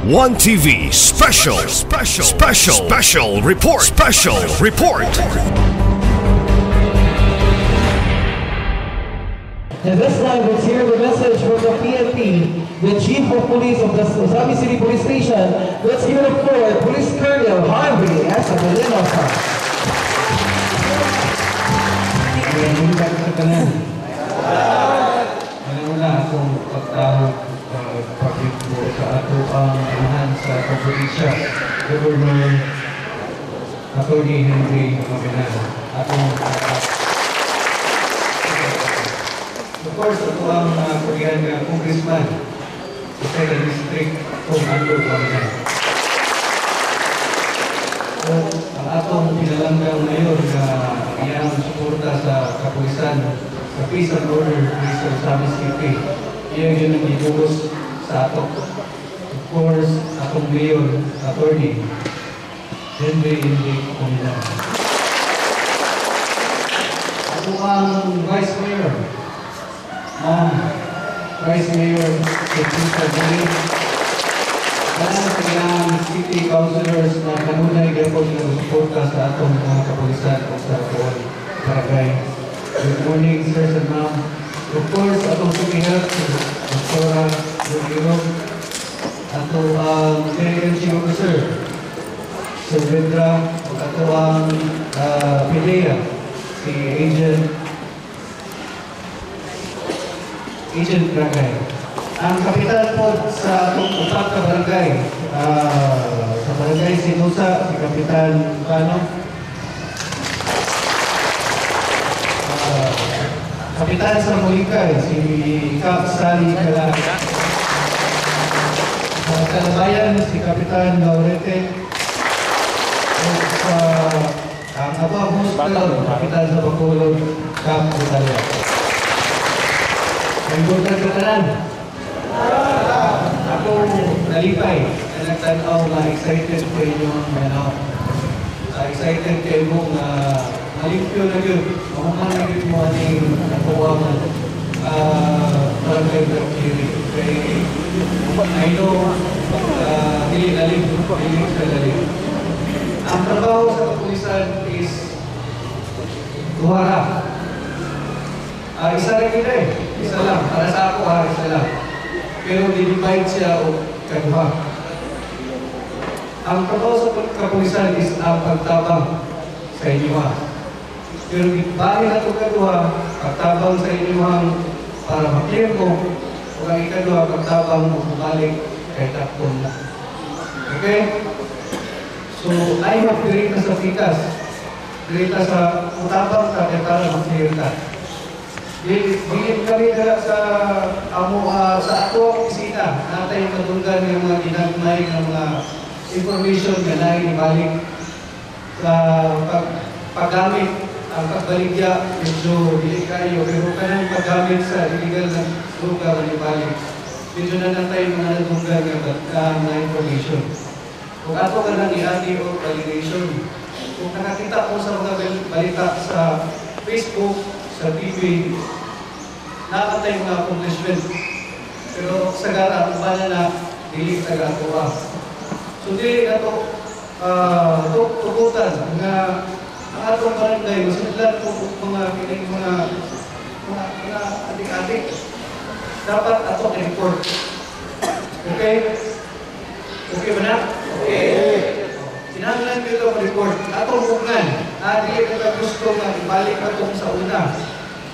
One TV special report. And this time, let's hear the message from the PNP, the Chief of Police of the Usami City Police Station. Let's give it up for Police Colonel Harvey S. Molinosa. Una akong pagtawag pagkiko sa ato ang anahan sa Kapulisya, Governor Atty. Henry Mabinan. Of course, ito ang Korean Congressman sa district kung Andrew Mabinan. So, ang atong pinalanggang ngayon na iyang suporta sa kapulisan sa peace and order sa Usami City, iyan yun ang ibuhos sa ato. Of course, atong mayor, attorney, Henry Mabinan. Ako ang Vice Mayor, Vice Mayor, Petita Juli, at ang City Councilors na kanunay gapon ng suporta sa atong mga kapulisan o sa atong barangay. Good morning, sirs and ma'am. Of course, atong sumihat, Dr. Rodrigo, ato ang Delegacy Officer, Sir Vedra, ato ang PIDEA, si Agent Barangay. Ang kapitan po sa atong upat ka barangay, sa barangay Sinusa, si Kapitan Bano, Kapitan sa Molikay, si Kap Sali Kala. Sa Kalabayan, si Kapitan Laurete. At sa ang Aba Hospital, Kapitan sa Bacolod, Kap Italia. Ang gudang katanan. Ako nalipay. Nagtanaw na excited ko inyong excited kayo mong malimpyo na yun. Mahumanagin mo aning nakuwangan barangay Berkiri. I know, hindi lalim. Ang trabaho sa kapulisan is duhara. Isa rin kita isa lang. Para sa ako isa lang. Pero di-divide siya o kaduha. Ang trabaho sa kapulisan is ang pagtabang sa inyo. Pero bali na ito kaduha, pagtabang sa inyo para maklear ko, o ang ikaduha, pagtabang mo bumalik kay takpon na. Okay? So, I hope dirita sa fitas. Dirita sa utabang ka, kaya para maklear ka. Bigyan kami sa sa ato ang isina, natin matunggan yung mga ginagmay ng mga information na naibalik sa paggamit. Ang pagbaligya, medyo hindi kayo, pero kanang paggamit sa illegal na lugar na ibalik. Medyo na tayo mga natunggan na information. Kung ato ka nang i-adi o validation, kung nakakita mo sa mga balita sa Facebook, sa TV, nakatay mga accomplishment. Pero sa gara, kung paano na dili taga-atuwa. So, dili na ito tukutan na ang atong barangay, masunod po mga adik-adik. Dapat ato i-report. Okay? Okay ba na? Okay. Sinanglan ko ito report. Atong buknan. Dili ka gusto na ibalik atong sa una.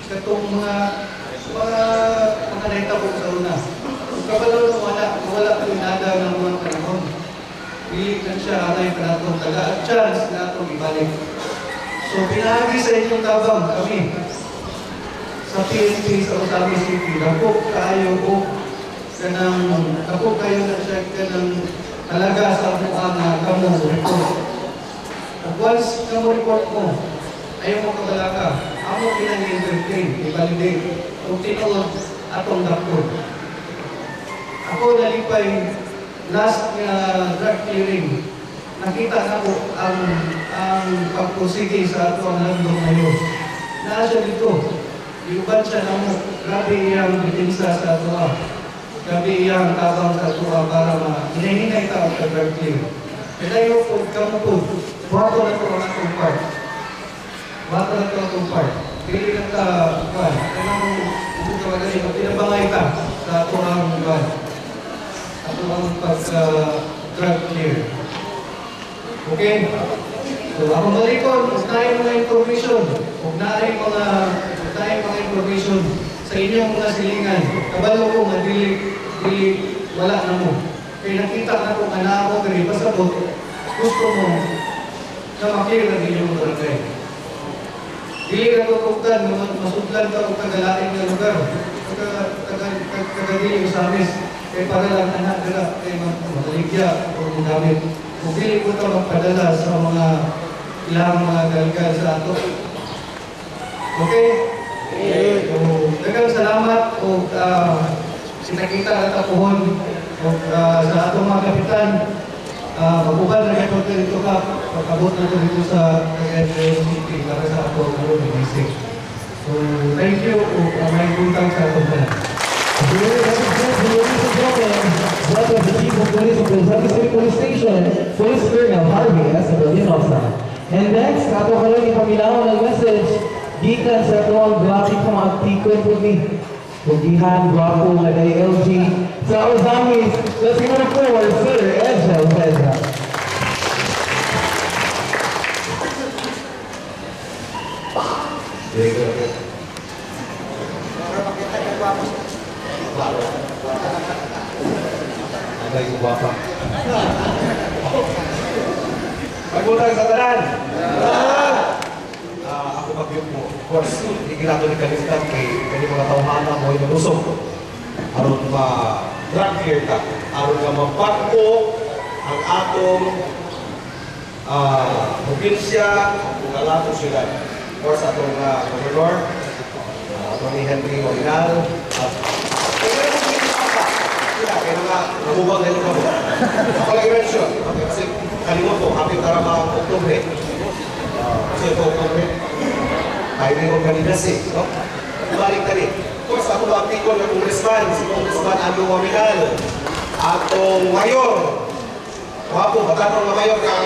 Katong mga naita po sa una. Kung kabalo wala ko nada ng mga panahon. Dili na siya alay ka natong taga at chance na atong ibalik. So, pinahagi sa inyong tabang kami sa PNP sa Usami City. Dapok kayo po dapok kayo na siya kanang talaga sa buang kamo report. At once kamo report mo, ayaw mo kabalaka, amo pinag-entertain, i-validate, kung tinuod atong dapod. Ako nalipay last drug clearing. Nakita na po ang pagpusigi sa ato ang handong ngayon. Naa siya dito. Iuban siya na mo. Grabe iyang bitinsa sa ato. gabi iyang tabang sa tuwa para hinahinay ta ang drug clear. Kaya po, kamo po, wato na ito ang atong part. Wato na ito ang atong part. Pili lang ka, kwan, kailangan mo ka magaling, pinabangay ka sa atong kwan. Atong pag-drug clear. Okay? So, ako malikon, unahin mga information. Unahin mga information sa inyong mga silingan. Kabalo ko nga, dili, wala na mo. Kaya nakita na ko, na ako, kaya pasabot, gusto mo na makira na inyong barangay. Dili na ko kuktan, masudlan ka o kagalain na lugar. Kagadili sa amis. Kaya para lang anak nila, kaya mataligya o gamit. Kung dili ko ito magpadala sa mga ilang mga galgal sa ato. Okay? So, dagang salamat o sinakita at tapuhon o sa atong mga kapitan. Magubal na ito dito ka, pagkabot na ito dito sa Cagayan City para sa atong music. So, thank you o may buntang sa atong ka. That was the Chief of Police of the Zami City Police Station, Police Colonel Harvey Espinosa. And next, ato ka lang ipaminaw ng message gikan sa atong grabe kong agtikon po ni Pugihan, Guapo, Naday LG. Sa Ozamis, let's give it forward, Sir Edgel Pedra. Ay, guwapa. Pagbutan sa tanan. Ako mag-yuk mo. Of course, hindi kinato ni Kalistan kay mga tauhana mo yung lusog. Aron ma-drug clear ka. Aron ka mapagpo ang atong probinsya kung alato sila. Of course, atong Governor, atong ni Henry Molinal, at kaya nga, nabubag na yung kamo. Ako lang i-mention. Okay, kasi kalimot ko, happy karama Oktubre. Kasi ito Oktubre. Tayo na yung organisasi. No? Balik na rin. Of course, ako ba aktikon na Congressman, si Congressman Andrew Mominal. Atong mayor. Wapo, batanong na mayor ka.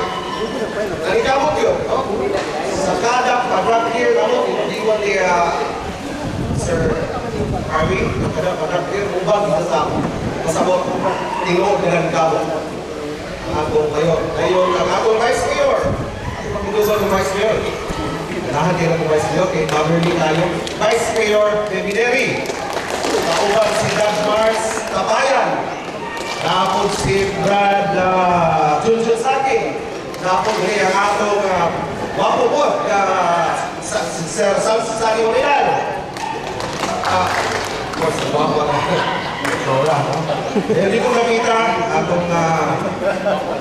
Nalikamot yun. No? Sa kada pag-drop here, iwan ni Sir Harvey, kada pag-drop here, ubag na sa ako. Pasabot, tingog na nagkabot. Ang atong mayor. Ngayon, ang atong vice mayor. Ang pagkutusan ng vice mayor. Ganahan kayo ng vice mayor, kay Beverly tayo. Vice Mayor Bebineri. Kauban si Judge Mars Tabayan. Napod si Brad Junjun Saki. Napod rin ang atong wapo po, Sir Sani Orial. Of course, wapo na. Hindi ko nakita atong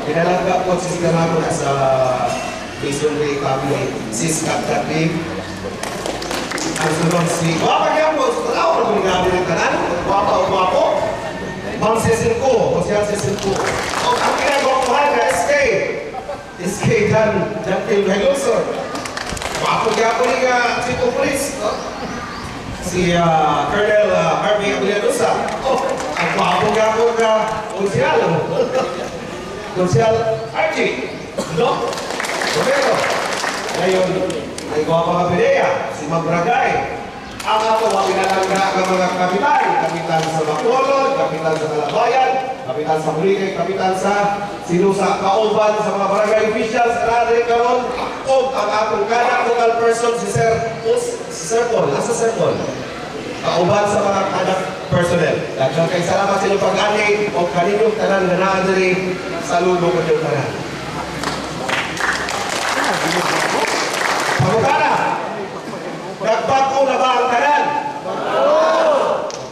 pinalagak po si Sigamako sa Mason Ray family, Sis Katkatig. Ang sunod si Wapa niya po, wala ko rin gabi ng kanan, Wapa o Wapo. Ma'am Cecil ko, Siyan Cecil ko. Ang pinagawa ko na SK Dan Phil Helosor. Wapo niya po rin Chief of Police. Si Colonel Harvey Abueladosa. Ang wapo nga po na Konsyal. Konsyal Archie. No? Pero, ngayon, ay guwapa ka Pinea, si Mabragay. Ang ako, pinalangga ng mga kapitan. Kapitan sa Bacolod, kapitan sa Calabayan, kapitan sa Burigay, kapitan sa Sinusa, kauban sa mga barangay officials, karari karon, o ang atong kada local person, si Sir Paul. Nasa Sir Paul? Kauban sa mga anak personnel. Daghang kay salamat sa inyong pag-ani o kaninyong tanan na naadiri sa lulo ko yung tanan. Pagkana, nagbago na ba ang tanan?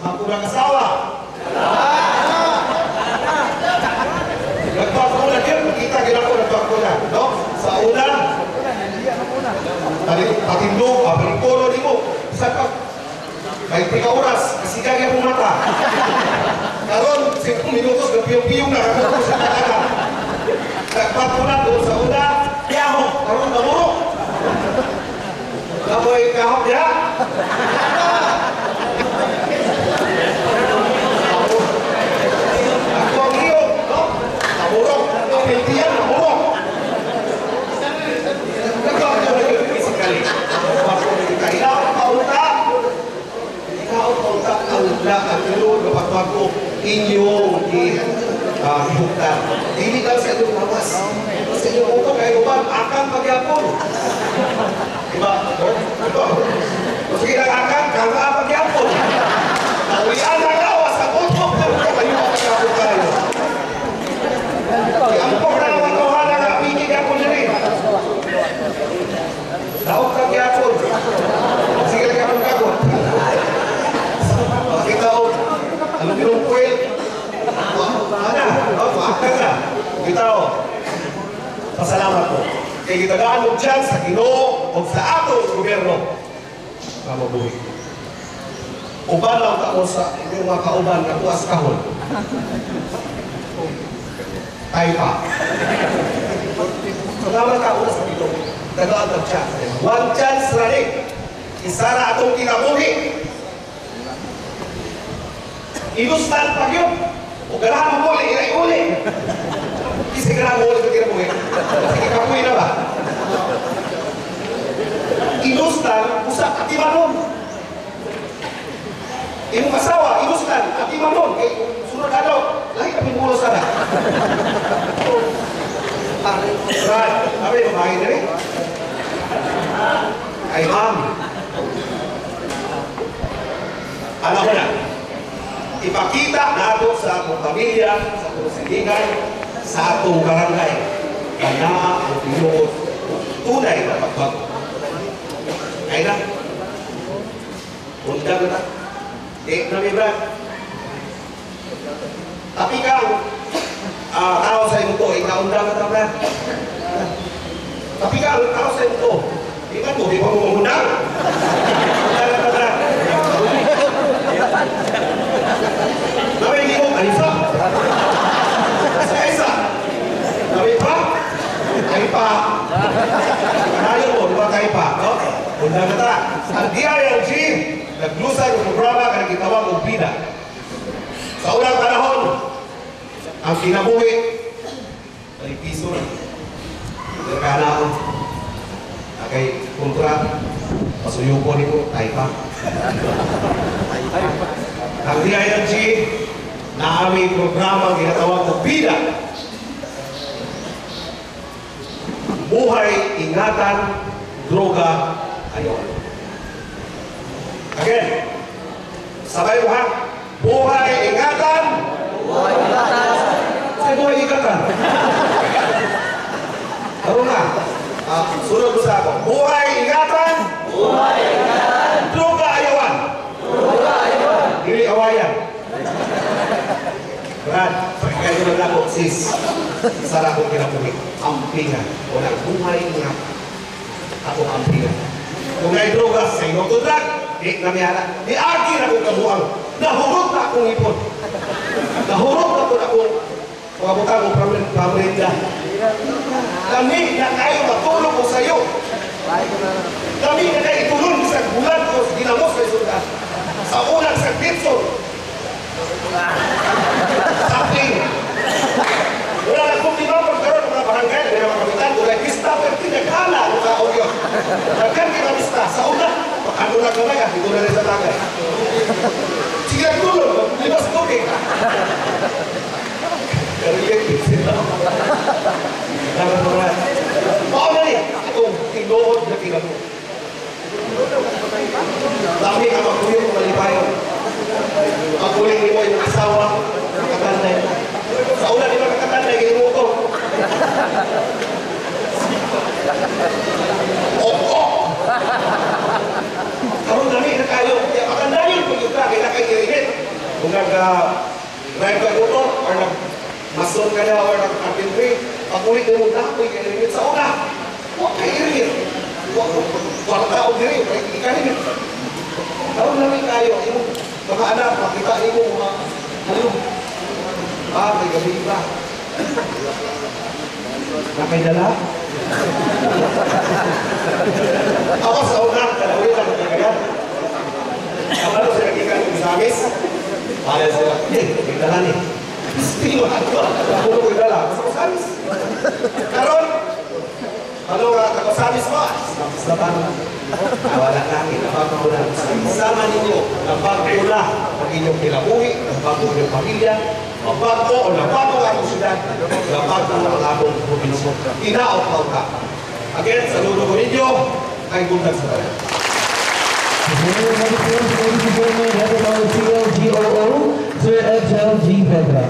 Nagbago na kasawa? Nagbago na din, kita ginako nagbago na. No? Sa una, patindog, balikono di mo. Kahit 3 oras, kasi kaya pumata. Karon, 5 minutos, nagpiyong-piyong na ako sa kataga. Nagpato na doon sa una, yaho, karon namuro. Naboy kahok niya. ibuktan. Dili lang sa inyong lawas. Sa inyong uto, kaya uban, akan pagyapon. Diba? Ito. Sige lang akan, kanga pagyapon. Naulian ang lawas, ang uto, kayo pagyapon kayo. Ang po na naman kuhana na pinig ako na rin. Daog pagyapon. Sige lang kapag kagot. Kita o, alam nyo ng puwil. Kita o, pasalamat po. Kaya kita gaano dyan sa Ginoo o sa atong gobyerno. Mabuhay. Uban lang ako sa inyong mga kauban na tuwas kahon. Tayo pa. Salamat ka una sa Ginoo. Tagaan ng chance. One chance running. Isara atong kinabuhi. Inustan pag yun. O ganahan mo muli, ina-iuli. Kasi ganahan mo muli sa kinabuhi. Sige, kapuhi na ba? Inustan, usap, atiman nun. Imong asawa, inustan, atiman nun. Kaya sunod ano, lahi kami mulo sana. Brad, apa yung bahay na rin? Ay, ma'am. Alam mo na, ipakita nato sa atong pamilya, sa atong silingan, sa atong barangay, na ang pinuot tunay na pagbago. Kaya na, undang na, na may Brad. Tapi kang, tao sa imo to, ikaundang na Brad. Tapi kang, tao sa imo to, ikan mo, di pa mo mengundang. Undang na Brad. Nabi hindi mo, Alisa. Sa isa. Nabi pa? Ay pa. Kanayo mo, di ba tayo pa? No? Undang na ta. Ang DILG, naglusay ng programa ka nagitawag ng bida. Sa unang panahon, ang kinabuhi, ay piso na. Nagkana ako. Nakay kontrat, pasuyuko ni ko, tayo pa. Ang DILG na aming programa ginatawag ng bida. Buhay, ingatan, droga, ayaw. Again, sabay mo ha? Buhay, ingatan. Buhay, ingatan. Say buhay, ingatan. Taro nga. Sunod mo sa ako. Buhay, ingatan. Buhay, ingatan. Droga, ayawan. Droga, ayawan. Dili awayan. Brad, pagkain na ako, sis. Sara akong kinapuhi. Ampingan. Walang buhay nga. Ako ampingan. Kung ngay droga, sa inyo to drug, di namiyala. Di agi na akong kabuang. Nahurot na akong ipon. Nahurot na po akong pabutang kong pamrinda. Kami na kayo matulog ko sa iyo. Kami na kayo itulong sa bulan ko, ginamos sa isulta. Sa unang sa Bitson. Sapling. Wala na kung diba pagkaroon ng mga barangay, may mga kapitan, wala kista, pero tinaghala ang mga audio. Nagkan kinamista, sa una, ano lang naman yan, hindi ko na rin sa tagay. Sige ang tulong, libas tubig. Karilitin sila. Dapat naman. Baka na rin, itong tinuod na kinamo. Dami ka magpuyong malipayon. Pagkuling mo yung asawa, nakatanday. Sa una di ba nakatanday, ginuto. Oo! Karong dami na kayo, makandayin kung yung kaya na kayo irinit. Kung nag-drive ka motor, or nag-mason ka na, or nag-carpentry, pagkuling mo dapoy kayo irinit sa una. Huwag kayo irinit. Huwag tao diri, ikarinit. Karong dami kayo, yung mga anak, makita niyo mga halong. May gabi ba? Nakaidala? Ako sa una, kalawin lang nagkagayat. Kamalo sila kikan yung samis. Pala sila, may dala ni. Stilo ako. Puno ko yung dala. Masa ko samis. Karon, ano nga, ako samis mo? Sa paano? Wala namin, nabago na. Sama ninyo, nabago na ang inyong kinabuhi, nabago inyong pamilya, mabago o nabago ang atong syudad, nabago ang atong probinsya. Tinaot pa ka. Again, saludo ko ninyo, kay buntag sa tayo. Ladies and gentlemen, that is our CLGOO, Sir Edgel G. Pedra.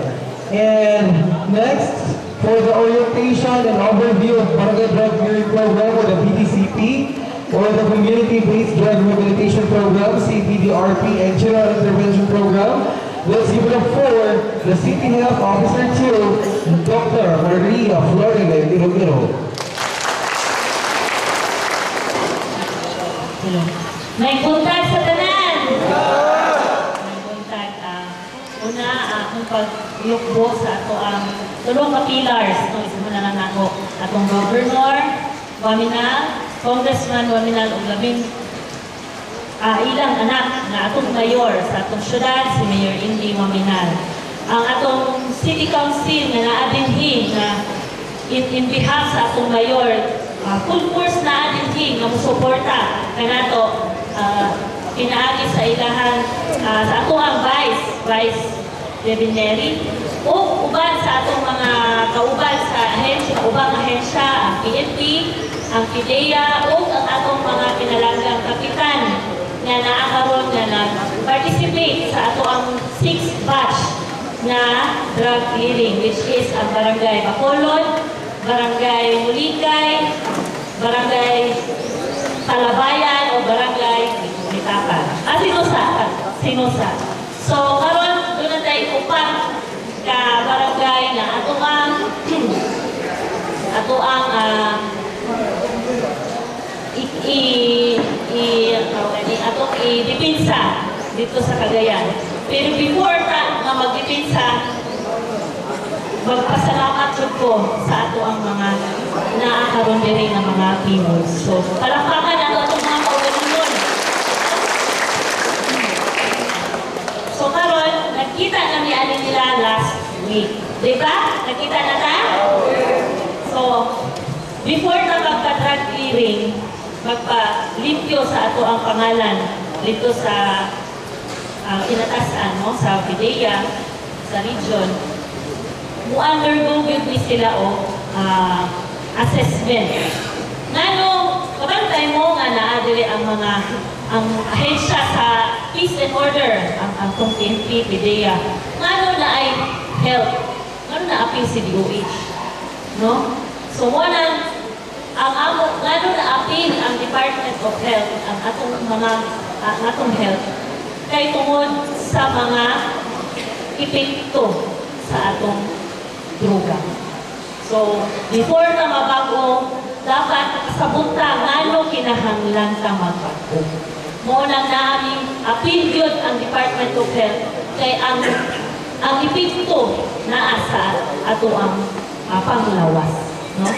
And next, for the orientation and overview of Barangay Drug Clearing Program or the BDCP, or the Community-Based Drug Rehabilitation Program, CPDRP, and General Intervention Program, let's give it up for the City Health Officer 2, Dr. Maria Florida Iloilo. May buntag sa tanan! May buntag. Una, akong paglukbo sa ato ang tulong ka pillars. Isa mo na lang ako. Atong governor, Waminal, Congressman Waminal, ug labing ilang anak na atong mayor sa atong syudad, si Mayor Indy Waminal. Ang atong City Council na naadinhin na in behalf sa atong mayor, full force na adinhin na musuporta kanato pinaagi sa ilahan sa ato ang Vice Debineri o uban sa atong mga kauban sa ahensya, ubang ahensya, ang PNP, ang PIDEA o ang atong mga pinalanggang kapitan na naakaroon na nag-participate sa ato ang 6th batch na drug clearing, which is ang Barangay Bacolod, Barangay Mulikay, Barangay Talabayan o Barangay Mitapan. Sinusa. So, karon doon na tayo upat ka barangay na ato ang i-dipinsa dito sa Cagayan. Pero before nga mag-dipinsa, magpasalamat ko sa ato ang mga naakaroon din ng mga Pinoy. So, palakpakan nato itong mga kaugalingon. So, karon nagkita kami alin nila last week. Diba? Nakita na ta? So, before na magpa-drug clearing, magpa-limpyo sa ato ang pangalan dito sa inatasan, no? Sa PIDEA, sa region, mu-undergo yun sila assessment. Ngano, kabantay mo nga naadili ang ahensya sa peace and order, ang PNP, PIDEA. Ngano na ay health, ngano na apil si DOH. No? So, ngano na apil ang Department of Health, ang atong health, kay tungod sa mga epekto sa atong droga. So, before na mabago, dapat sabunta ngano kinahanglan ka magbago. Muna namin apil yun ang Department of Health kay ang epekto na asa ato ang panglawas. No?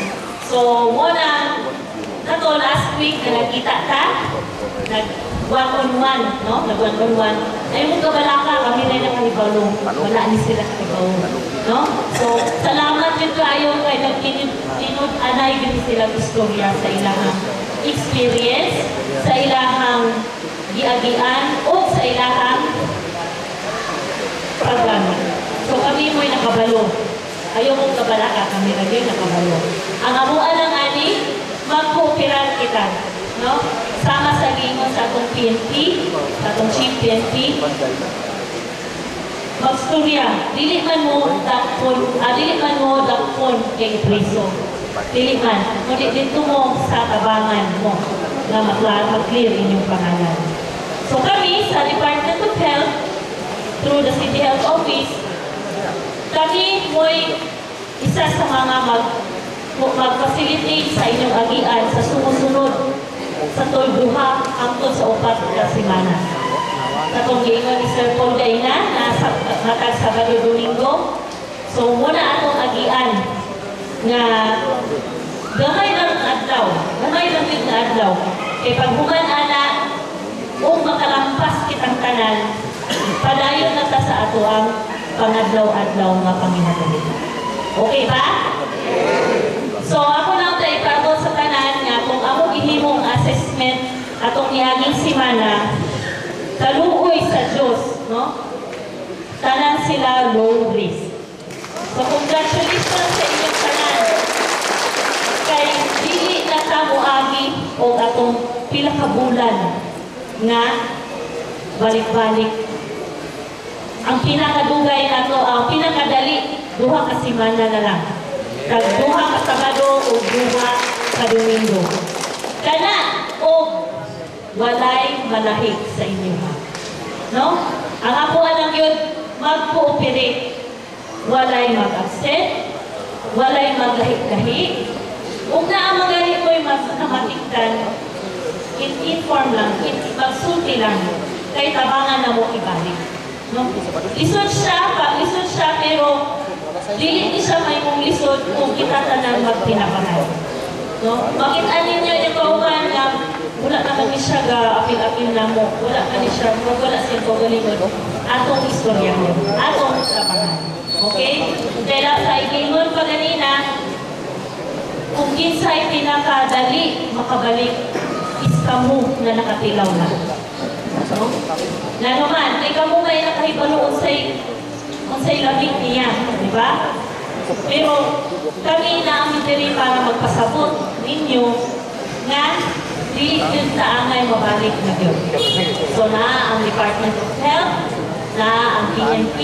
So, muna nato last week na nagkita ta, nag-one-on-one, no? Nag-one-on-one. Ay mo kabalaka, kami na yung kanibalo. Wala ni sila kanibalo. No? So, salamat yun kayo kay nagkinud-anay din silang istorya sa ilahang experience, sa ilahang giagian, o sa ilahang programa. So, kami mo'y nakabalo. Ayaw mong kabalaka, kami rin nakabalo. Ang amuan ng ani, mag-cooperate kita. No? Sama sa gingon sa atong PNP, sa atong Chief PNP, magstorya, dili man mo dakpon kay preso. Dili man, kundi dito mo sa tabangan mo na mag-clear inyong pangalan. So kami sa Department of Health, through the City Health Office, kami mo'y isa sa mga mag-facilitate sa inyong agian sa sumusunod sa tulduha hangtod sa upat na semana. Katong giingon ni Sir Paul Daina na matag Sabado Domingo. So muna atong agian nga gamay lang adlaw. Gamay lang yun na adlaw. Kay paghuman ana o makalampas kitang tanan, padayon na ta sa ato ang pangadlaw-adlaw nga panginahanglan. Okay ba? So ako lang tayo ipabot sa tanan nga kung ako gihimong assessment atong niaging simana, kaluoy sa Diyos, no? tanan sila low risk. So congratulations sa inyong tanan. Kay dili na ta moagi o atong pila ka bulan nga balik-balik. Ang pinakadugay na to, ang pinakadali, 2 ka semana na lang. Kag 2 ka Sabado o 2 ka Domingo. Kana o walay malahig sa inyo. No? Ang ako lang yun, mag-cooperate. Walay mag-absent, walay maglahi-lahi. Kung na ang magaling ko'y matiktan, inform lang, magsulti lang. Kay tabangan na mo ibalik. No? Lisod siya, pero dili ni siya may mong lisod kung kita tanang magtinabangan. No? Makita ninyo yung kauban nga, wala naman ni siya apil-apil na mo, wala siya pagalingon. Atong istorya mo, atong tabangan. Okay? Kaya sa ikingon pa ganina, kung kinsa'y pinakadali makabalik, is kamo na nakatilaw na. No? Na naman, ay kamo may nakahibalo unsay labing niya, di ba? Pero kami na ang diri para magpasabot ninyo nga dili yun sa angay mabalik na yun. So na ang Department of Health, na ang PNP,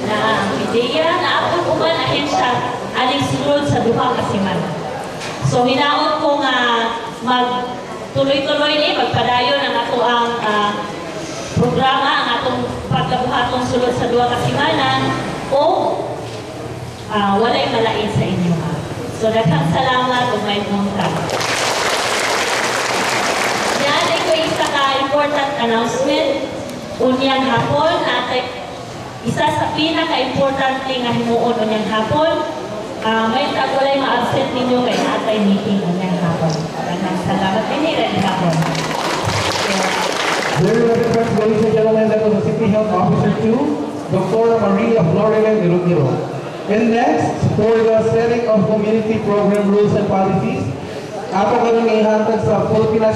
na ang PIDEA, na ako uban ahensya aling sunod sa 2 ka semana. So hinaot ko nga magtuloy-tuloy ni magpadayon ang ato ang programa, ang atong pagkabuhatong sulod sa 2 ka semana o walay malain sa inyo. So daghang salamat ug may buntag. Yan ay ko isa ka important announcement. Unyang hapon, isa sa pinaka-importante nga himuon unyang hapon, may tagwalay ma-absent ninyo kay natay meeting unyang hapon. Daghang salamat din rin hapon. Very well, ladies and gentlemen, that was the City Health Officer 2, Dr. Maria Florida Nirugiro. And next, for the setting of community program rules and policies, ako kami ihatag sa Philippine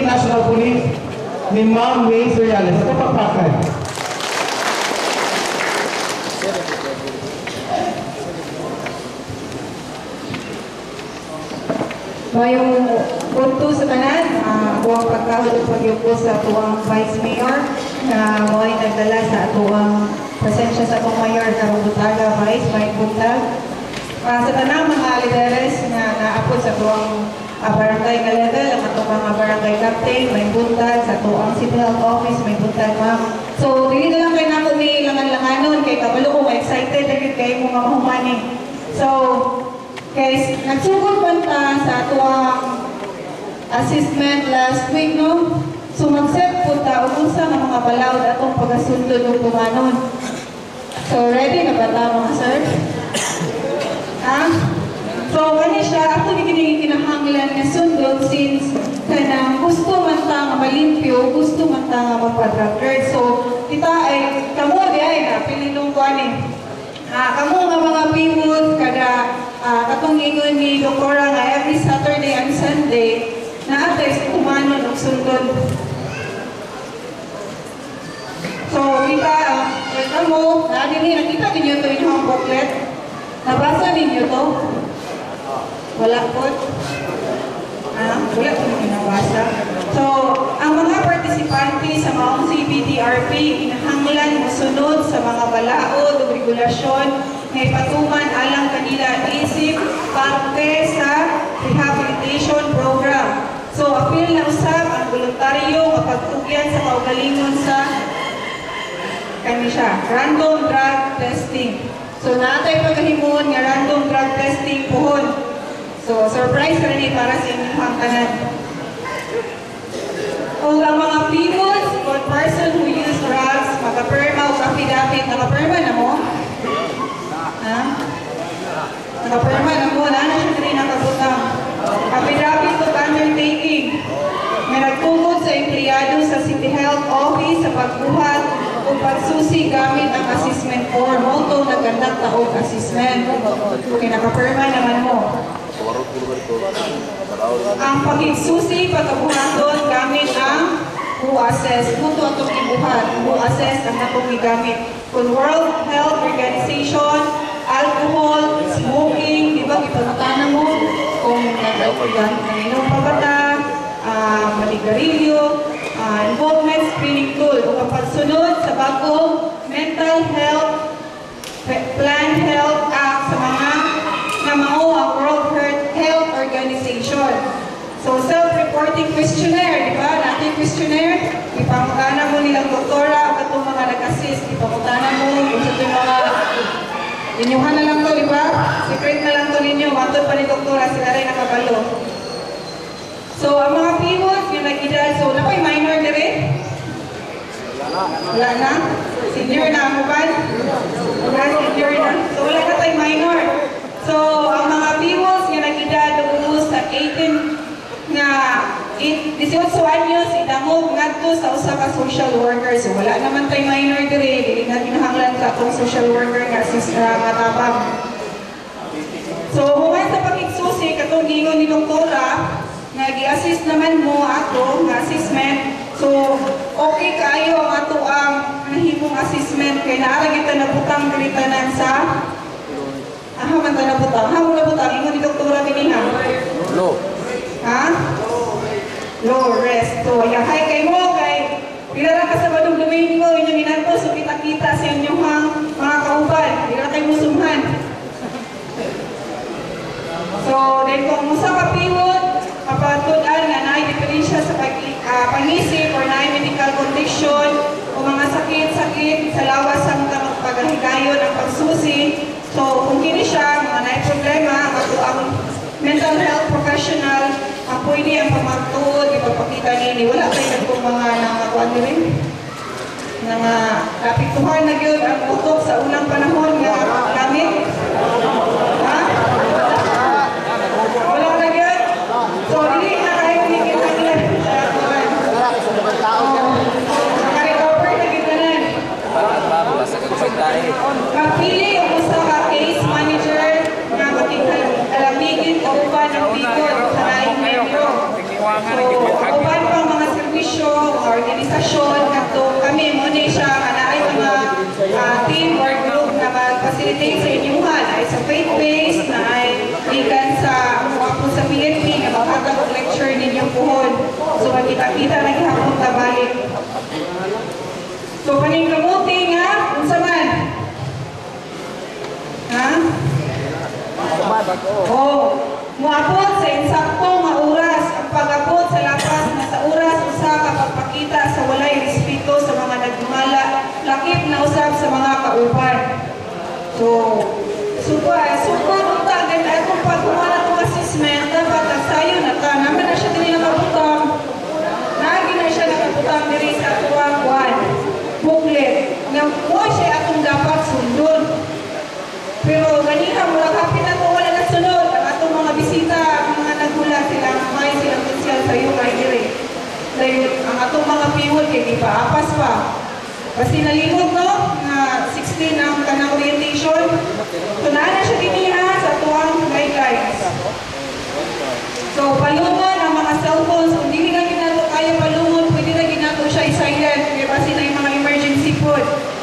National Police ni Ma'am May Soriales. Ito pagpakay. Mayong punto sa tanan, buwang pagkahod at pagyupo sa tuwang Vice Mayor na mo'y nagdala sa tuwang presensya sa tuwang Mayor karong Butaga, Vice, may buntag. Sa tanang mga lideres na naapod sa tuwang barangay nga level, ang atong mga barangay captain, may buntag, sa tuwang City Health Office, may buntag, ma'am. So, dili na lang kayo nato ni langan-langanon, kay kabalo ko, excited na kayo mga mahumani. So, guys, nagsugod pa ta sa tuwang assessment last week, no? So, mag-set po ta, unsa ng mga balawd atong pag-asundod ng tumanon. So, ready na ba ta, mga sir? Ha? So, ano siya, ako hindi kinahanglan na sundod since kanang gusto man ta nga malimpyo, gusto man ta nga magpa-drug. So, kita ay, kamo di ay, napililong ko ani. Kamo nga mga pimod, kada katong ingon ni Doktora nga every Saturday and Sunday, na-atay sa kumanon o sundod. So, kita, kamo, nakita ninyo ito yung booklet. Nabasa ninyo to? Wala po. Wala po ninyo nabasa. So, ang mga partisipante sa maong CBDRP, inahanglan musunod sa mga balaod o regulasyon na ipatuman alang kanila isip parte sa rehabilitation program. So, apil na usap ang voluntaryo kapagtugyan sa kaugalingon sa kanisya, random drug testing. So, natay pagkahimuon nga random drug testing pohon. So, surprise ka rin para sa inyong hangkanan. Kung ang mga people or person who use drugs, magka-perma o affidavit, naka-perma na mo? Ha? Naka-perma na mo, na siya rin nakabutang. Affidavit of undertaking na nagtugod sa empleyado sa City Health Office sa pagbuhat o pagsusi gamit ang assessment form. Although nagkandak taong assessment. Okay, naka-perma naman mo. Ang pagsusi pagkabuhaton gamit ang who assess kung ito atong ibuhat, who assess ang atong gigamit. Kung World Health Organization, alcohol, smoking, di ba, ipagmatanan mo kung nag-inom pa ba ta, maligarilyo, involvement screening tool, o kapagsunod sa bagong Mental Health Plan Health Act sa mga namao ang World Health Organization. So, self-reporting questionnaire, di ba? Natin questionnaire, ipamutana mo nilang doktora at itong mga nag-assist, ipamutana mo kung sa itong mga inyuhan na lang to, di ba? Secret na lang to ninyo, matod pa ni doktora, sila rin nakabalo. So, ang mga pivots, yung nag-edad, so, napay minor na rin? Wala na? Senior na ako ba? Wala, senior na. So, wala na tayo minor. So, ang mga pivots, yung nag-edad, umus sa 18 na 18 anyos, idamog ngadto sa usa ka social worker. So, wala naman tayo minor dire, dili na kinahanglan ka itong social worker nga nga tabang. So, human sa pag-igsusi, katong gingon ni doktora, nga gi-assist naman mo ato nga assessment. So, okay kayo ang ato ang nahimong assessment kay naara kita nabutang diritanan sa man ta nabutang. Hamon nabutang ingon ni doktora dinhi ha. Low. Ha? Low rest. So, yahay kay mo kay pila ra ka sa badong domingo inyo minato so kita-kita sa inyong mga kauban. Pila kay musumhan. So, then kung musa ka pivot, kapatudan nga naay diferensya sa pangisip or naay medical condition o mga sakit-sakit sa lawas sa mga paghigayon ang pagsusi. So, kung kini siya, mga naay problema, ato ang mental health professional, ang pwede ang pamagtuod, ipagpakita nini. Wala kayo kung mga nangakuan rin. Napiktuhan na yun ang utok sa unang panahon nga gamit. Ha? Wala na yun. So, hindi na kayo nigil na nila. Nakarecover na gitanan. Kapili yung gusto ka case manager na makikilamigin o uban ng bigod sa laing membro. So, uban pang mga servisyo o organisasyon kato kami muna siya kanaay mga team or group na mag-facilitate sa inyuhan ay sa faith-based na ay ikan sa po sa PNP na magkatag lecture ninyong puhon. So, magkita-kita na ihapon na balik. So, paningkamuti nga, unsa man? Ha? Muabot sa insaktong nga oras, ang pag-abot sa lapas na sa oras usa ka pagpakita sa walay respeto sa mga nagdumala, lakip na usab sa mga kauban. So, sugod unta agad atong pagkuha na itong assessment, dapat sayo na ka, naman na siya din nakabutang, nagi na siya nakabutang diri sa atuang kuan, booklet, nga mo siya atong dapat sundon. Pero ganiha mula kapit na wala na sunod, ang atong mga bisita, ang mga nagmula silang may silang konsyal sa iyo kay dire. Dahil ang atong mga piwol kay di pa apas pa. Kasi nalimot no, na 16 ang kanang orientation. So naana siya diniha sa tuwang guidelines. So palungon ang mga cellphones, kung hindi na ginato kaya palungon, pwede na ginato siya i-silent, kasi na yung mga emergency food.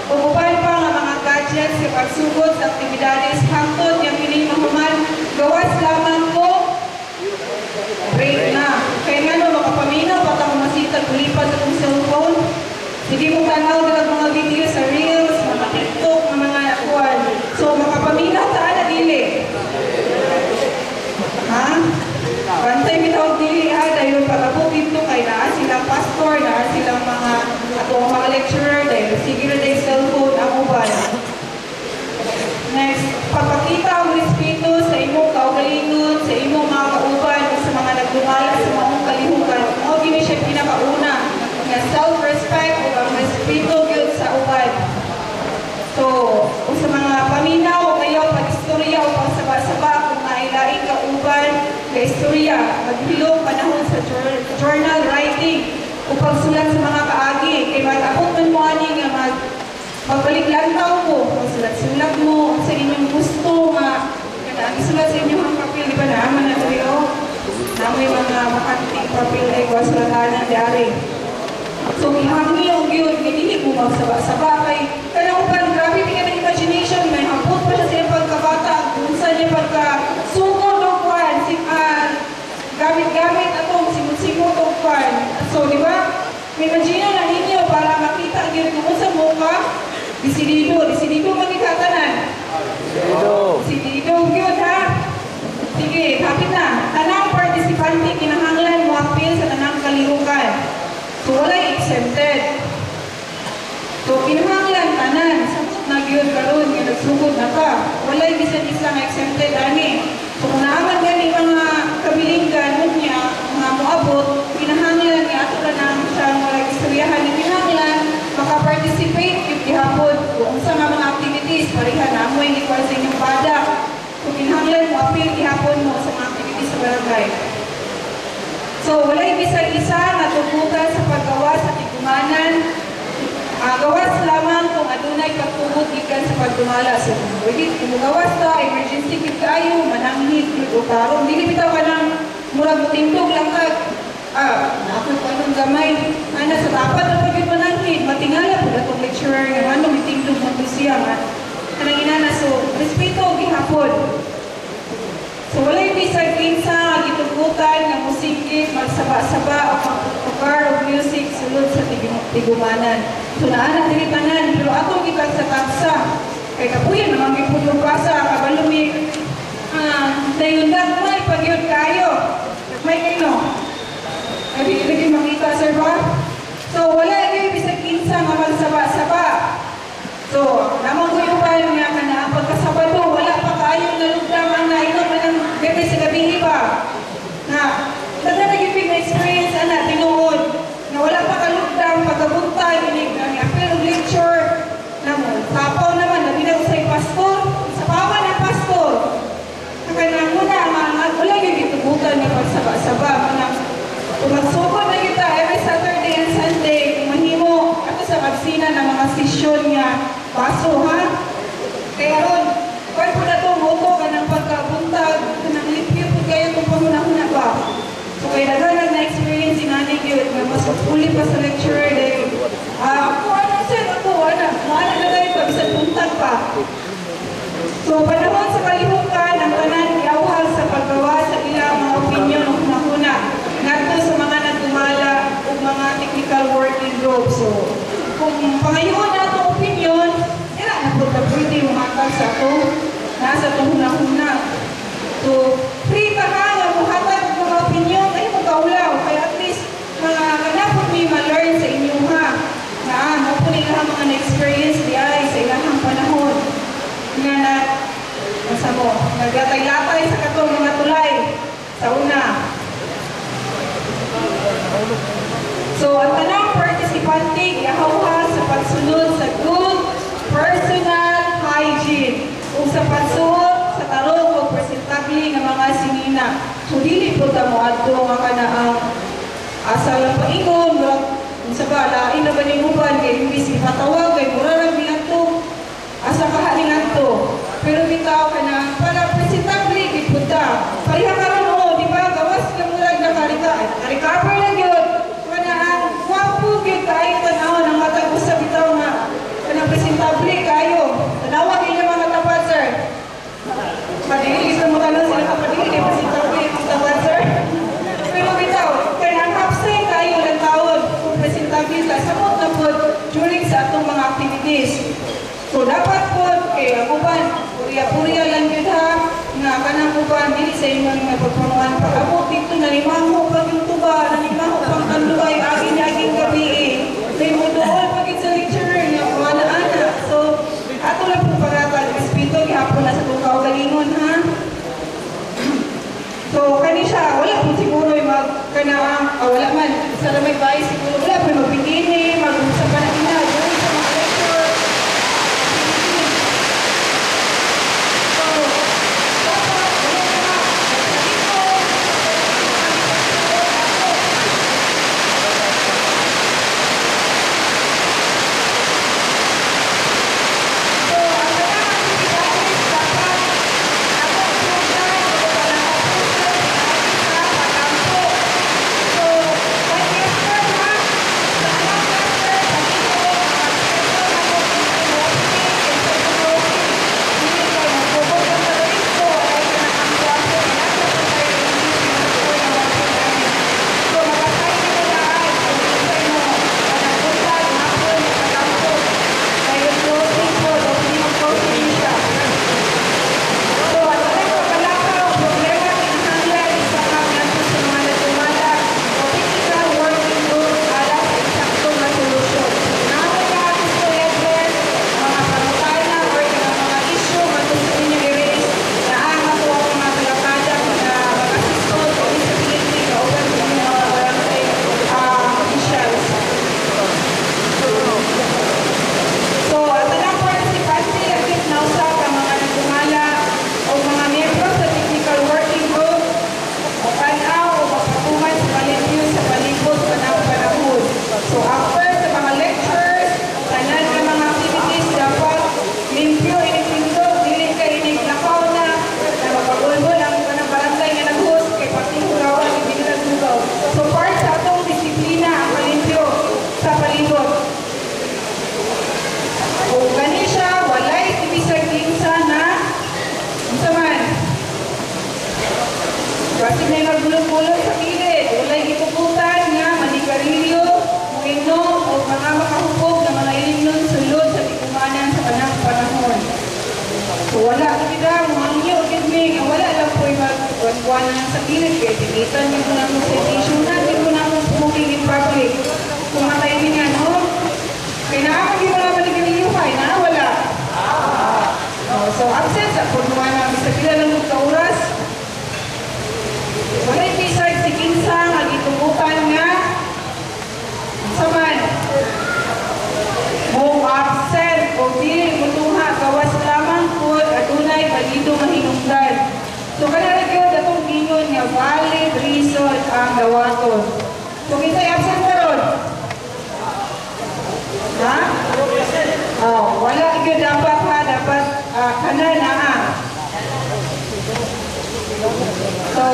Ugupan pa ang mga gadgets sa pagsugod sa aktibidades hangtod yung pinimamaman, gawas lamang ko, break na. Kaya nga no, makapaminaw, patang masitag, ulipan sa itong cellphone. Hindi mo tanaw ng mga video sa Reels, mga TikTok, mga nakuan. So, makapaminaw saan na dili. Ha? Bantay mitawag dili ha, dahil pag-abot dito kay na silang pastor, na silang mga atong mga lecturer, dahil sige na dahil cellphone ang uban. Next, pagpakita ang respeto sa imong kaugalingon, sa imong mga kauban, sa mga nagdumala sa mga kalihukan. O, gini siya pinakauna, na self-respect o ang respeto yun sa uban. So, kung sa mga paminaw o kayo, pag-istorya o pagsaba-saba, kung nailaing ka uban, ka-istorya, maghilong panahon sa journal writing, o pagsulat sa mga kaagi, kay mag-abot man mo ani nga magbalik lantaw mo, magsulat-sulat mo, sa inyong gusto, isulat sa inyong mga papel, di ba naaman na ito, namoy mga makanting papel ay kwa sulatanan dari. gamit-gamit atong simut-simut o kwan. So, di ba? Imagine na ninyo para makita ang kung sa mukha. Disidido magkikatanan. Disidido, yun ha. Sige, kapit na. Tanang partisipante kinahanglan mo appeal sa tanang kalihukan. So, wala'y exempted. So, kinahanglan tanan. Sabot na yun karon yung nagsugod na ka. Wala'y bisan-isa nga exempted, ani. So, kung naaman gani mga kabilinggan niya, mga muabot, kinahanglan niya ato na nang siyang istoryahan ni kinahanglan, makaparticipate yung gihapon. Kung sa mga activities, parihan na mo hindi kwa sa inyong padak. Kung kinahanglan mo, appeal gihapon mo sa mga activities sa barangay. So, wala'y bisan-isa nga tugutan sa paggawa sa tigumanan. Gawas lamang kung adunay pagtugod gikan sa pagdumala. So, kung gawas ta, emergency kit kayo, mananghid, o tarong, dili bitaw ka ng murag tindog lang ka. Ako pa nung gamay, sa tapat na pagod mananghid, matingala po na itong lecturer nga, may tindog mo siya, kanang inana. So, respeto, gihapon. So, wala'y bisag kinsa, gitugutan, nga musikit, magsaba-saba, o car of music, sulod sa tigumanan. So, naanak tinitanan, pero atong kitag sa taksa. Kaya kapuyan, naman may putong basa, kabalumi, nayundag mo, ipagyod kayo. May kayo, lagi makita, sir ba? So, wala kayo bisag kinsa, nga magsaba-saba. So, namang ko yung bayan niya ka na, pagkasabado, wala pa kayo nalugdang ang nainom ng gabi sa gabi iba. Na, naging na experience, tinuod, na wala pa kalugdang, pagkabuntay, apel of lecture, na mo, tapaw naman, nabinaw sa'y pastor, sa pawan ng pastor. Kaya muna, wala yung gitubutan niya pagsaba-saba. Kung magsugod na kita, every Saturday and Sunday, kung mahimo, ako sa kagsina ng mga sesyon niya, paso, ha? Kaya ron, kaya po na ito, moto ka ng pagkabuntag, ng lipyo po kayo kung pahuna-huna ba. So, kaya naghanag na experience in Anik yun, mas uli pa sa lecturer day. Maana na tayo pa, bisan puntag pa. So, panahon sa kalihukan, ang tanan iawhal sa paggawa sa ilang mga opinion o hunahuna. Ngadto sa mga nagdumala o mga technical working group. So, kung pangayon na itong opinion, nila na po na pwede umakal sa ito, nasa itong hunahuna. So, free ka nga, muhatag mga opinion, ay magkaulaw. Kaya at least, mga kanapot may ma-learn sa inyo ha. Na po nila mga na-experience di ay sa ilang panahon. Nga na, nasa mo, naglatay-latay sa katong mga tulay sa una. So, ang tanang participante, ihawha sa pagsunod sa good personal hygiene o sa pagsuot sa tarong o presentable ng mga sinina. So, dili po ta mo adto nga kanaang asal lang paingon, sa bala, ina ba ni Uban, kaya imbis ipatawag, kaya murarang nilanto, asa kahaling anto. Pero bitaw ka na, para presentable, ipunta. Pariha ka rin o, di ba, gawas ka murag na karikaper lang yun. Kana ang wapo, yun kayo tanaw ng matag sa bitaw na, kana presentable kayo. Tanawag kayo mga tapat, sir. Padili, gusto mo tanong sila kapadili, kaya presentable yung tapat, sir. Pero bitaw, kaya ang hapsay kayo ng taon, presentable ka sa mga po during sa atong mga activities. So, dapat po, kaya uban, puriya-puriya lang yun ha, nga kanang uban, dili sa inyong nagpapanuan. Pag-abot dito, nalimaho pag yung tuba, nalimaho pang kanluay, aging-aging gabi eh. May mo doon pag sa lecturer niya, kumana-ana. So, ato lang po pag-atal, espito, ihapon na sa tukaw galingon ha. So, kani siya, wala po siguro yung magkanaang, wala man, sa lamay bahay siguro, wala po yung magbigini, mag-usap pa na ina, doon sa mga lecture. So, dapat, wala na, sila, mangyo, kidmig, wala lang po yung magkuhan na sa kilid, kaya tinitan niyo po namin sa citation natin po namin smoking in public. Kumatay din yan, no? Kaya nakakagi mo naman ni Ganiyuhay, na wala. So, absent sa pagkuhan namin sa pila lang ng oras. Wala yung pisag si Kinsang, nagitubukan nga. Saman, mo absent o di mutuha, kawas lamang po, adunay, balido mahinungdan. So, kanarag yun, datong gingon nga valid reason ang dawaton. So, kinsay absent ka ron? Ha? Oh, wala yun dapat ha, dapat kanan na ha. So,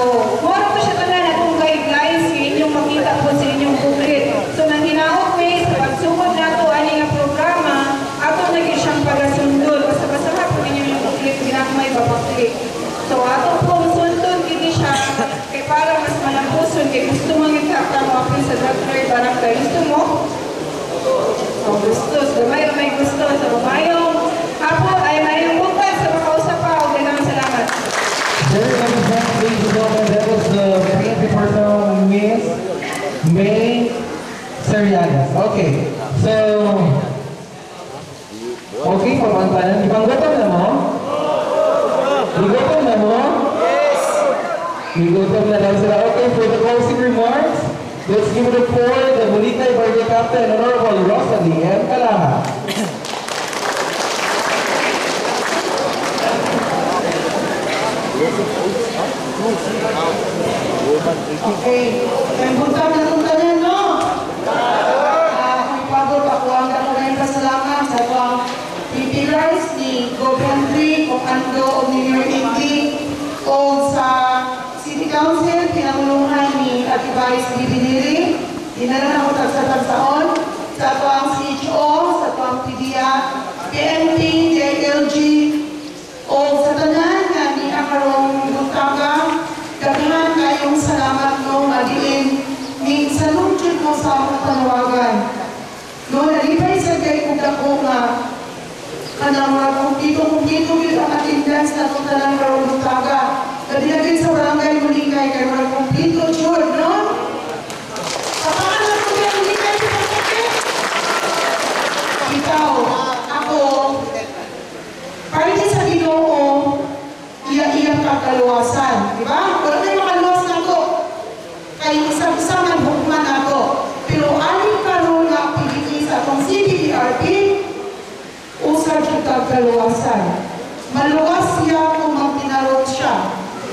moro po siya tanan atong guidelines sa inyong makita po sa inyong booklet. So, nang hinaot may sa pagsugod na ito, ani nga programa, ato naging siyang pagasundod. Basta-basta ha po ninyo yung booklet, pinakmay babaklik. So, ato po sundod kini siya, kay para mas malampuson, kay gusto mo yung kaktamapin sa Dr. Barangay. Gusto mo? Oh, gusto. So, may gusto. So, mayong hapo ay mayong bukas sa makausap pa. Okay naman, salamat. Very much, ladies and gentlemen, that was the preemptive person, Miss May Serianas. Okay, so, okay, pamantanan. Ibanggotan na mo? Igotan na mo? Yes! Igotan na lang sila. Okay, for the closing remarks, let's give it a pour the Bulitay Barangay Captain, Honorable Rosalie M. Calaha. Okay, ang buntag na itong tanan, no? Kung pagod ako ang dakulang pasalamat sa itong pipilars ni Gobentry, kung ando o ni Mayor Indy, o sa City Council, pinamulungan ni Atibaris Bibiniri, dinalan ako tagsatagsaon, sa itong CHO, sa itong PDA, PNP, JLG, o sa tanan nga ni Akarong Buntaga, daghan kayong salamat no adiin ni sa lungsod mo sa akong panawagan. No, nalipay sa kay kung dako nga kanang mga kumpito yun ang attendance na kung talang karong Buntaga. Kadilagin sa barangay Mulingay kay mga kumpito yun, no? Kapaan na kung yung Mulingay sa pagkakit? Ikaw, ako, parte sa Ginoo, iya-iya kakaluwasan, di ba? Wala tayong makaluwas na ito. Kaya isang-isa man hukman na ito. Pero aling karoon na PDE sa itong CBDRP, usad yung kakaluwasan. Maluwas siya kung magpinarot siya.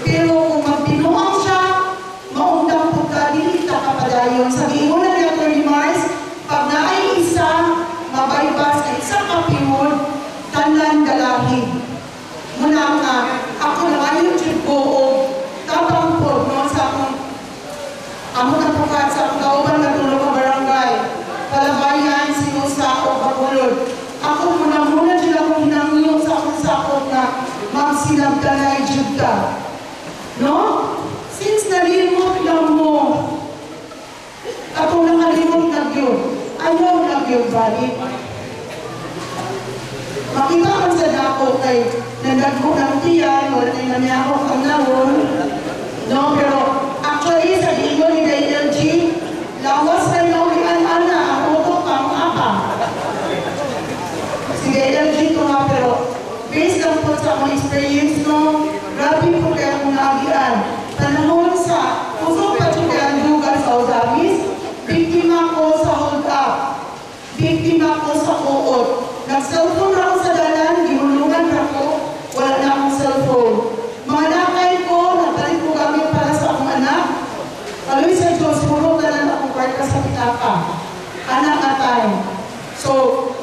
Pero kung magpinuang siya, maundang pagkadili kakapadayon. Sabihin mo na niya, Atty. Mars, pag naay isa, mabaybas ay isang kapimod, tanan dalahin. Muna nga, ako na ngayon yung buo, tapang po, no, sa akong, amo na pukat sa akong kauban na tulong ng barangay, Palabayan, Sinusa, o Bakulod. Ako muna sila kong hinangyo sa akong sakot na magsilagdanay Judda. No? Since nalimot lang mo, ako nakalimot na yun, ayaw na yun, balik. Makita man sa dako kay nagdago ng tiyan, wala na niya ako ang nawon. No, pero actually sa ingon ni DLG, lawas na nawian ana ang utok ang apa. Si DLG ko nga pero based lang po sa akong experience, no, grabe po kaya akong naagian. Panahon sa kusog pa siya kaya ang lugar sa Ozamis, biktima ko sa hold up, biktima ko sa uot. Nag-cellphone ako sa dalan, gihulungan ako, wala na akong cellphone. Mga nakay ko, nagpalit ko gamit para sa akong anak. Kaloy sa Diyos, puro tanan akong kwarta sa pitaka. Anak na time. So,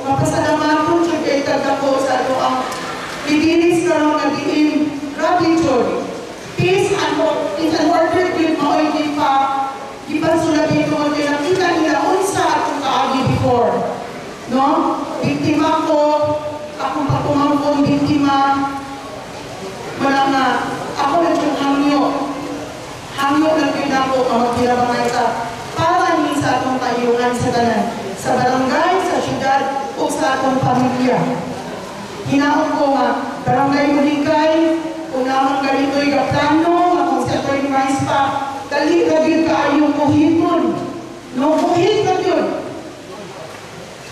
mapasalamat ko siya kay Tagako sa ito ang liginis na lang naging gratitude. Peace and order with mga hindi pa ipasulabi ko at nakita nila unsa akong kaagi before. No? Biktima ko, akong patumangkong biktima, wala na, ako na yung hangyo lang yun ako, magkira mga ita, para ni sa atong kayungan sa tanan, sa barangay, sa syudad, o sa atong pamilya. Hinaon ko nga, Barangay Muligay, kung naman ganito'y gaplano, kung sa ito'y mais pa, dali na yun kaayong kuhiton. No, kuhit na yun.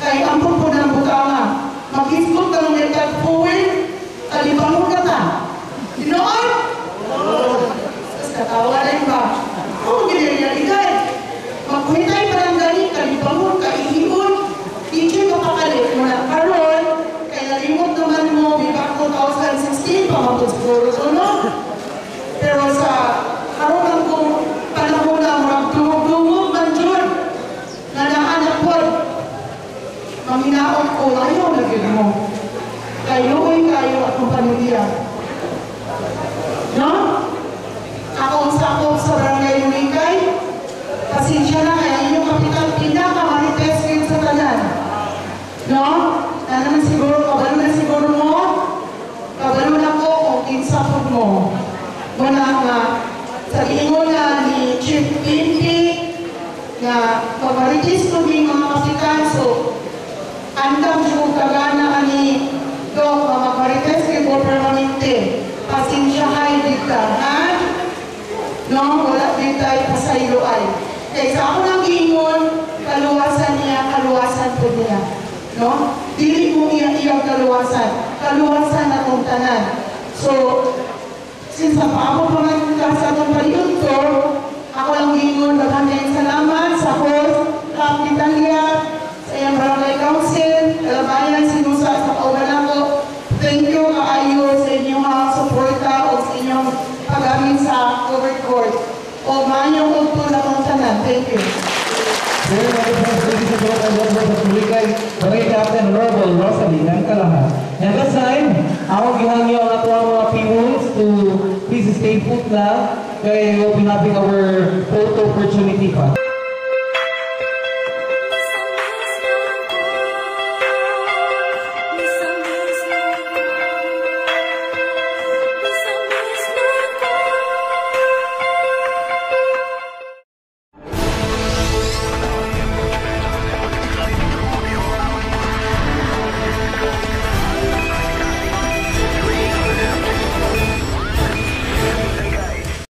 Kaya ang po ng butanga, mag-iskot ka ng metal fuel, kalibangon ka ta. Ginoon? Tapos katawa na yun ba? Oo, ginililigay. Magkuhitay pa lang galing, kalibangon, kaihihon, hindi ka pakalit mo na karoon, kaya nalimot naman mo, biba 2016, pamapos siguro no? Pero sa karoon kong panahon na magdumog-dumog man dyan, na naanak po, maminaon ko, ayaw na gano'n mo. Kayo akong pamilya. No? Ako ang sakop sa barangay Muligay, pasensya na kaya inyong kapitan, pinaka-manifest kayo sa tanan. No? Naman siguro, kabalo na siguro mo, kabalo na ko kung kinsapod mo. Muna nga, sa ingon na ni Chief Pinti, na pag-maritis ko ng mga kapitan, so, andam siya kagana ni Dok, mga marites kay po permanente. Pasensyahay dita, ha? No, wala dita ay pasaylo ay. Kaya sa ako nang ingon, kaluwasan niya, kaluwasan po niya. No? Dili mo iyang kaluwasan. Kaluwasan na kong tanan. So, since pa ako pamantas sa itong paliyon ko, ako lang ingon, magandang salamat sa host, Kap Italia, sa iyang barangay council, kalabayan, sinusa sa kauban ako. Thank you kaayo sa inyong suporta o sa inyong pag-amin sa covered court. O maayong ulto na kong tanan. Thank you. Very much, ladies and gentlemen, welcome to Muligay, Barangay Captain Honorable Rosalie Nangkalaha. And this time, ako gihangyo ang ato ang mga P1s to please stay put na, kaya we'll be having our photo opportunity pa.